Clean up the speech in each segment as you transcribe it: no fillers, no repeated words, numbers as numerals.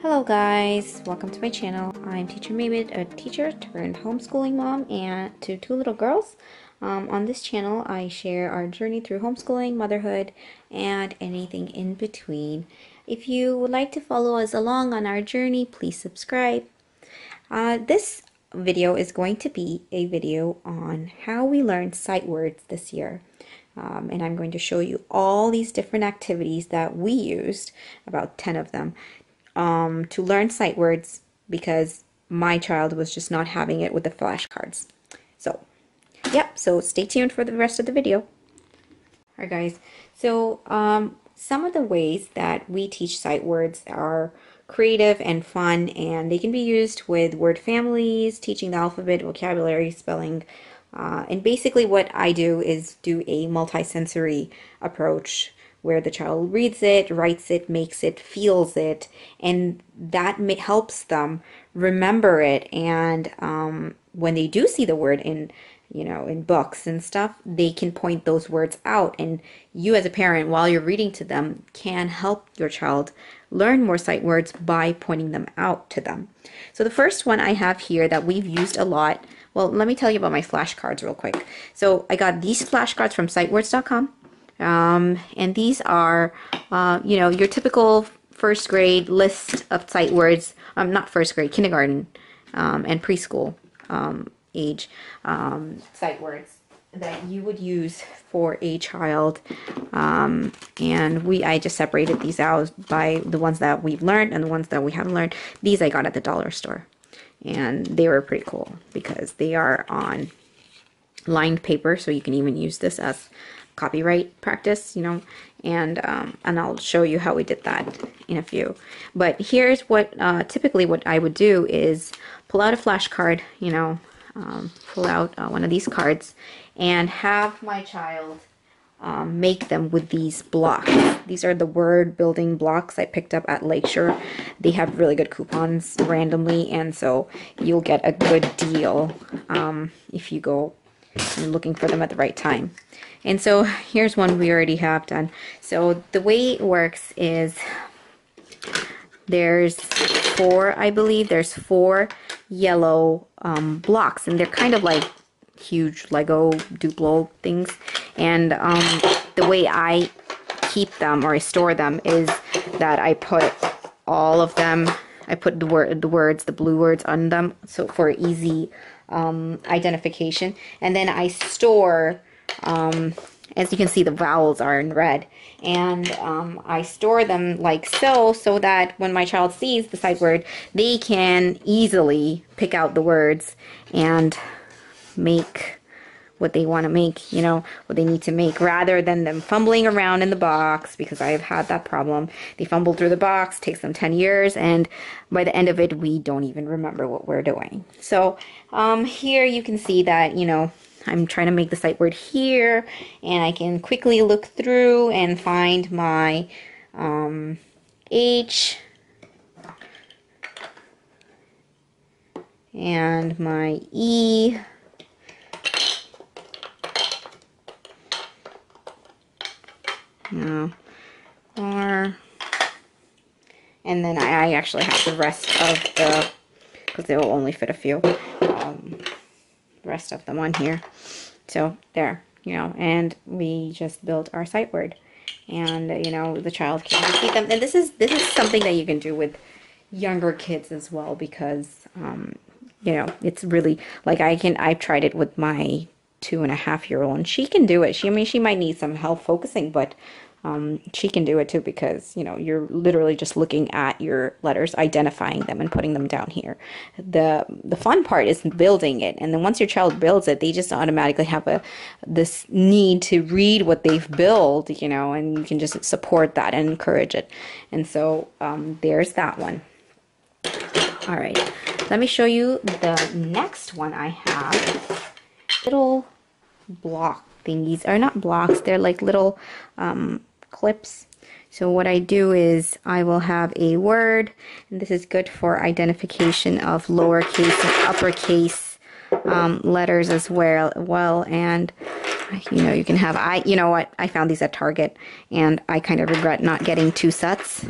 Hello guys, welcome to my channel. I'm teacher Mabid, a teacher turned homeschooling mom and to two little girls. On this channel I share our journey through homeschooling, motherhood, and anything in between. If you would like to follow us along on our journey, please subscribe. This video is going to be a video on how we learned sight words this year. And I'm going to show you all these different activities that we used, about 10 of them, to learn sight words because my child was just not having it with the flashcards. So, so stay tuned for the rest of the video. Alright guys, so some of the ways that we teach sight words are creative and fun, and they can be used with word families, teaching the alphabet, vocabulary, spelling, and basically what I do is do a multisensory approach where the child reads it, writes it, makes it, feels it, and that helps them remember it. And when they do see the word in books and stuff, they can point those words out, and you as a parent, while you're reading to them, can help your child learn more sight words by pointing them out to them. So the first one I have here that we've used a lot, well, let me tell you about my flashcards real quick. So I got these flashcards from sightwords.com, and these are your typical first grade list of sight words, not first grade, kindergarten and preschool age sight words that you would use for a child, and I just separated these out by the ones that we've learned and the ones that we haven't learned. These I got at the dollar store, and they were pretty cool because they are on lined paper, so you can even use this as copyright practice, and I'll show you how we did that in a few. But here's what typically what I would do is pull out a flashcard, pull out one of these cards and have my child make them with these blocks. These are the word building blocks I picked up at Lakeshore. They have really good coupons randomly, and so you'll get a good deal if you go looking for them at the right time. And so here's one we already have done. So the way it works is there's four, I believe, there's four yellow blocks, and they're kind of like huge Lego Duplo things. And the way I keep them or I store them is that I put all of them, I put the blue words on them, so for easy identification. And then I store, as you can see, the vowels are in red, and I store them like so that when my child sees the sight word, they can easily pick out the words and make what they want to make, what they need to make, rather than them fumbling around in the box, because I've had that problem. They fumble through the box, takes them 10 years, and by the end of it, we don't even remember what we're doing. So here you can see that, I'm trying to make the sight word here, and I can quickly look through and find my H and my E. R, and then I actually have the rest of the, because they will only fit a few, rest of them on here. So there, and we just built our sight word, and the child can repeat them. And this is something that you can do with younger kids as well, because it's really like I've tried it with my 2.5-year-old, and she can do it. She might need some help focusing, but she can do it too, because you're literally just looking at your letters, identifying them, and putting them down here. The fun part is building it, and then once your child builds it, they just automatically have this need to read what they've built, and you can just support that and encourage it. And so there's that one. All right, let me show you the next one I have. Little block thingies, are not blocks, they're like little clips. So what I do is I will have a word, and this is good for identification of lowercase and uppercase letters as well. And you can have, I found these at Target, and I kind of regret not getting 2 sets,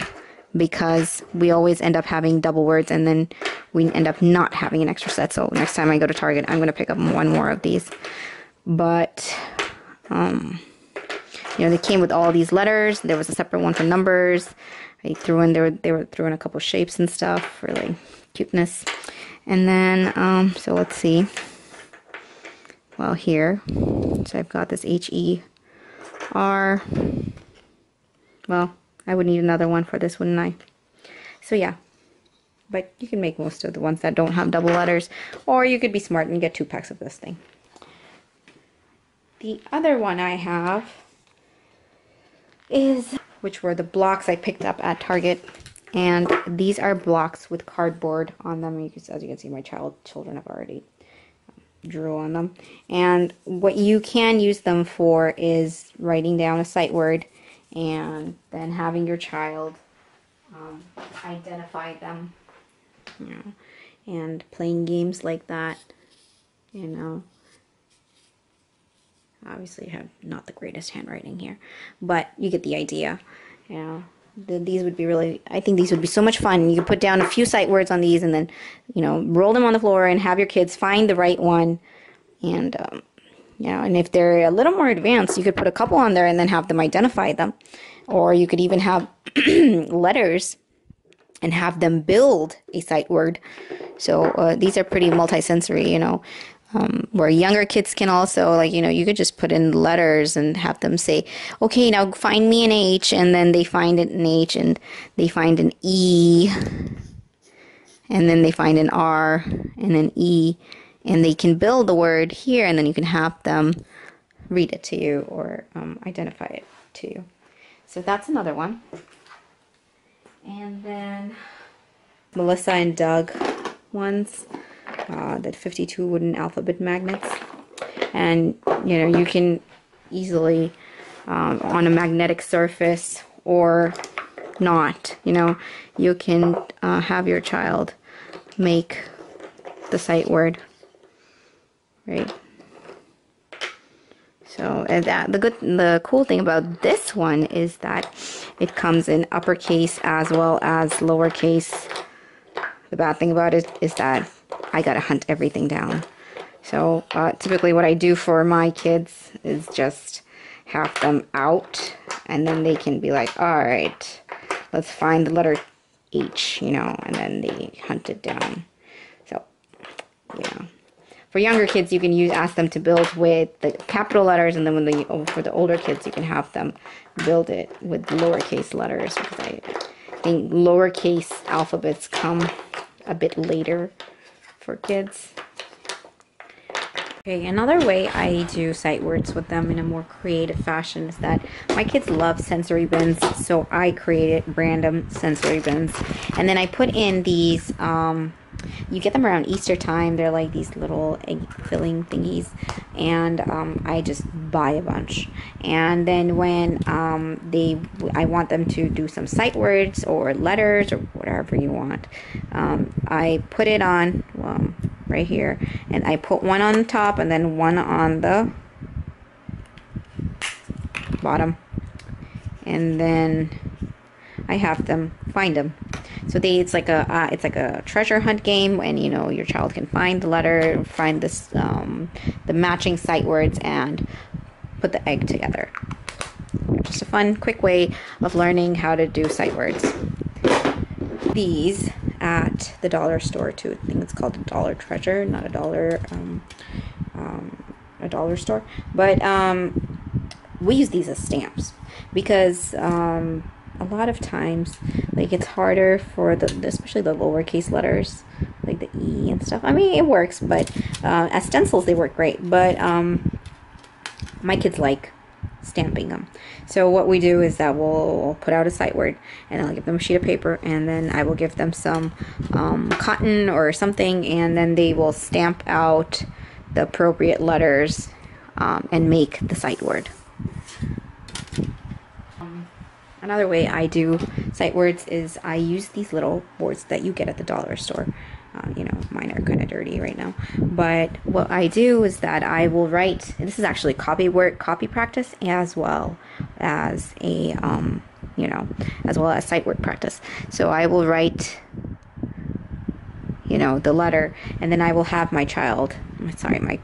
because we always end up having double words, and then we end up not having an extra set. So next time I go to Target, I'm going to pick up one more of these. But, you know, they came with all these letters. There was a separate one for numbers. I threw in, they were threw in a couple shapes and stuff for like cuteness. And then, so let's see. Well, here, so I've got this H-E-R. Well, I would need another one for this, wouldn't I? So yeah, but you can make most of the ones that don't have double letters, or you could be smart and get 2 packs of this thing. The other one I have is, which were the blocks I picked up at Target, and these are blocks with cardboard on them. As you can see, my children have already drew on them. And what you can use them for is writing down a sight word and then having your child identify them, you know, and playing games like that, you know. Obviously, I have not the greatest handwriting here, but you get the idea. You know, these would be really, I think these would be so much fun. You could put down a few sight words on these and then, you know, roll them on the floor and have your kids find the right one. And, you know, and if they're a little more advanced, you could put a couple on there and then have them identify them. Or you could even have letters and have them build a sight word. So these are pretty multisensory, you know. Where younger kids can also, like, you know, you could just put in letters and have them say, okay, now find me an H, and then they find an H, and they find an E, and then they find an R, and an E, and they can build the word here, and then you can have them read it to you or identify it to you. So that's another one. And then Melissa and Doug ones. That 52 wooden alphabet magnets, and you know, you can easily on a magnetic surface or not, you know, you can have your child make the sight word, right? So and the cool thing about this one is that it comes in uppercase as well as lowercase. The bad thing about it is that I gotta hunt everything down. So typically what I do for my kids is just have them out, and then they can be like, all right, let's find the letter H, you know, and then they hunt it down. So, yeah. For younger kids, you can ask them to build with the capital letters, and then for the older kids, you can have them build it with lowercase letters, because I think lowercase alphabets come a bit later for kids. Okay, another way I do sight words with them in a more creative fashion is that my kids love sensory bins, so I created random sensory bins, and then I put in these, you get them around Easter time. They're like these little egg filling thingies, and I just buy a bunch. And then when I want them to do some sight words or letters or whatever you want, I put it on right here, and I put one on the top and then one on the bottom, and then I have them find them. So it's like a treasure hunt game, and you know, your child can find the letter, find this the matching sight words, and put the egg together. Just a fun, quick way of learning how to do sight words. These at the dollar store too. I think it's called a Dollar Treasure, not a dollar store. But we use these as stamps because a lot of times, like, it's harder for especially the lowercase letters, like the E and stuff. I mean, it works, but as stencils they work great. But my kids like stamping them. So what we do is that we'll put out a sight word, and I'll give them a sheet of paper, and then I will give them some cotton or something, and then they will stamp out the appropriate letters and make the sight word. Another way I do sight words is I use these little boards that you get at the dollar store. You know, mine are kind of dirty right now. But what I do is that I will write, and this is actually copy practice as well as a you know, as well as sight word practice. So I will write, you know, the letter, and then I will have my child, sorry, my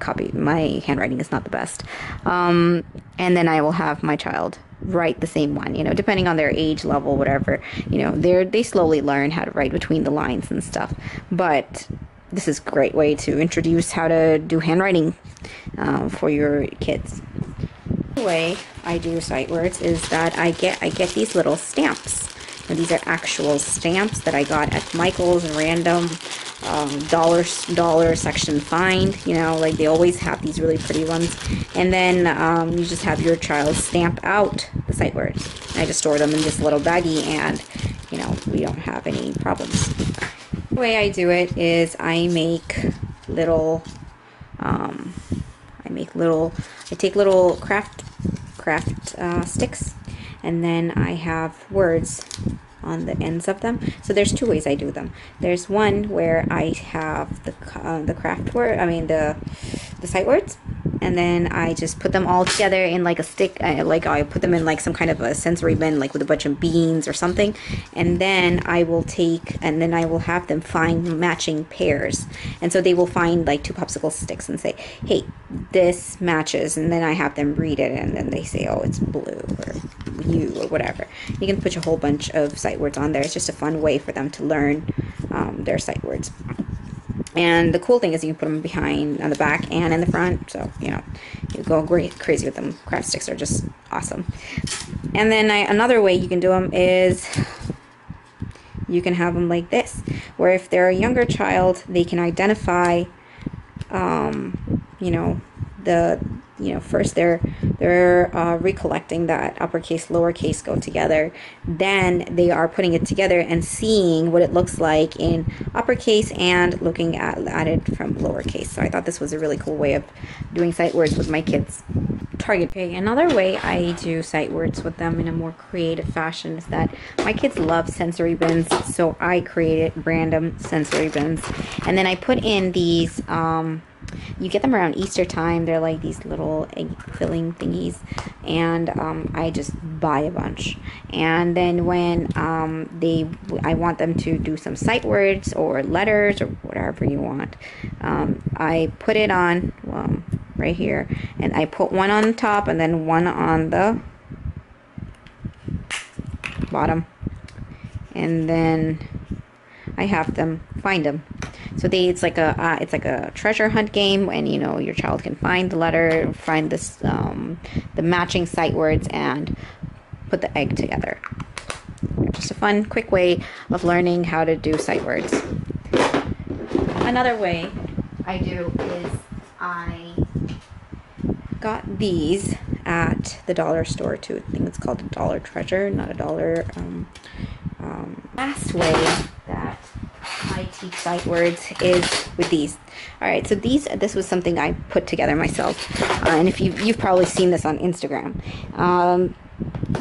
handwriting is not the best, and then I will have my child write the same one, you know, depending on their age level, whatever, you know, they slowly learn how to write between the lines and stuff. But this is a great way to introduce how to do handwriting for your kids. The way I do sight words is that I get these little stamps. And these are actual stamps that I got at Michael's random dollar section find. You know, like they always have these really pretty ones. And then you just have your child stamp out the sight words. I just store them in this little baggie, and you know, we don't have any problems. The way I do it is I make little I take little craft sticks, and then I have words on the ends of them. So there's two ways I do them. There's one where I have the craft word, the sight words, and then I just put them all together in like a stick, like I put them in like some kind of a sensory bin, like with a bunch of beans or something, and then I will have them find matching pairs. And so they will find like two popsicle sticks and say, hey, this matches, and then I have them read it, and then they say, oh, it's blue or you or whatever. You can put a whole bunch of sight words on there. It's just a fun way for them to learn their sight words. And the cool thing is you can put them behind, on the back, and in the front. So, you know, you go crazy with them. Craft sticks are just awesome. And then another way you can do them is you can have them like this, where if they're a younger child, they can identify, first they're recollecting that uppercase, lowercase go together. Then they are putting it together and seeing what it looks like in uppercase and looking at it from lowercase. So I thought this was a really cool way of doing sight words with my kids. Okay, another way I do sight words with them in a more creative fashion is that my kids love sensory bins, so I created random sensory bins, and then I put in these you get them around Easter time. They're like these little egg filling thingies, and I just buy a bunch. And then when I want them to do some sight words or letters or whatever you want, I put it on right here, and I put one on the top and then one on the bottom, and then I have them find them. So it's like a treasure hunt game, and you know, your child can find the letter, find this the matching sight words, and put the egg together. Just a fun, quick way of learning how to do sight words. Another way I do is I got these at the dollar store too. I think it's called a Dollar Treasure, not a dollar. Last way that I teach sight words is with these. All right, so this was something I put together myself, and if you've probably seen this on Instagram.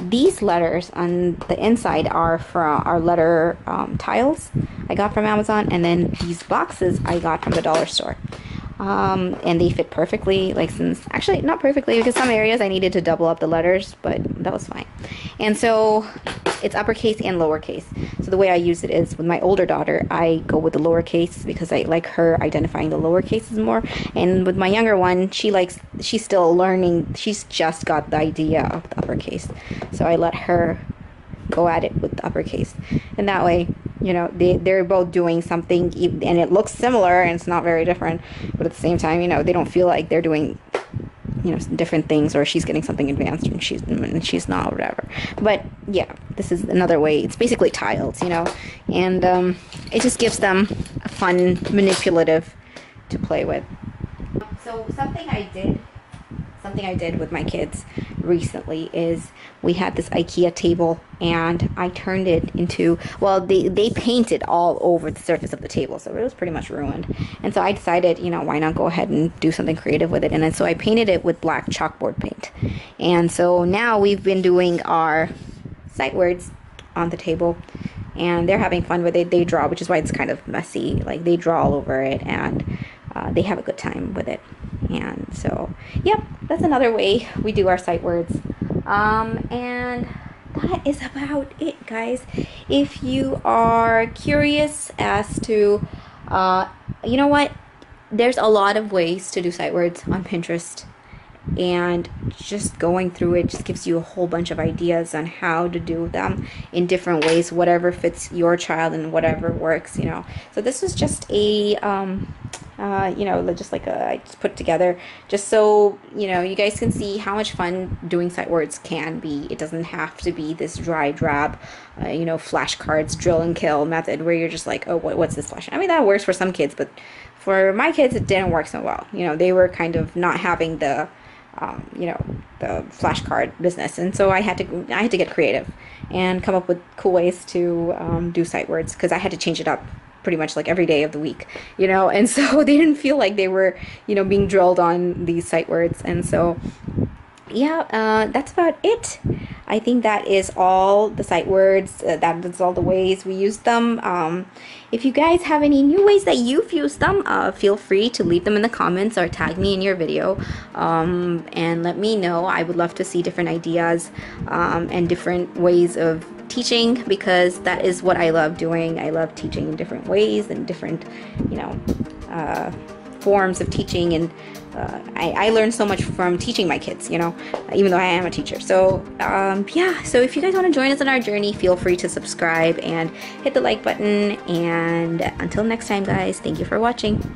These letters on the inside are from our letter tiles I got from Amazon, and then these boxes I got from the dollar store. And they fit perfectly, actually not perfectly, because some areas I needed to double up the letters, but that was fine. And so it's uppercase and lowercase. So the way I use it is with my older daughter, I go with the lowercase because I like her identifying the lower cases more. And with my younger one, she's still learning. She's just got the idea of the uppercase. So I let her go at it with the uppercase. And that way, you know, they're both doing something, and it looks similar and it's not very different, but at the same time, you know, they don't feel like they're doing, you know, different things, or she's getting something advanced and she's not, or whatever. But yeah, this is another way. It's basically tiles, you know, and it just gives them a fun manipulative to play with. So something I did with my kids recently is we had this IKEA table, and I turned it into, well, they painted all over the surface of the table, so it was pretty much ruined. And so I decided, you know, why not go ahead and do something creative with it. And then so I painted it with black chalkboard paint. And so now we've been doing our sight words on the table, and they're having fun with it. They draw, which is why it's kind of messy. Like, they draw all over it, and they have a good time with it. And so, yep, that's another way we do our sight words. And that is about it, guys. If you are curious as to, you know what, there's a lot of ways to do sight words on Pinterest, and just going through it just gives you a whole bunch of ideas on how to do them in different ways, whatever fits your child and whatever works, you know. So this was just a you know, just like I just put together just so, you know, you guys can see how much fun doing sight words can be. It doesn't have to be this dry drab, you know, flashcards drill and kill method where you're just like, oh, what's this flash? I mean, that works for some kids, but for my kids it didn't work so well. You know, they were kind of not having the you know, the flashcard business, and so I had to get creative and come up with cool ways to do sight words, because I had to change it up pretty much like every day of the week, you know, and so they didn't feel like they were, you know, being drilled on these sight words. And so yeah, that's about it. I think that is all the sight words. That's all the ways we use them. If you guys have any new ways that you've used them, feel free to leave them in the comments or tag me in your video, and let me know. I would love to see different ideas and different ways of teaching, because that is what I love doing. I love teaching in different ways and different, you know, forms of teaching, and I learned so much from teaching my kids, you know, even though I am a teacher. So yeah, so if you guys want to join us on our journey, feel free to subscribe and hit the like button, and until next time, guys, thank you for watching.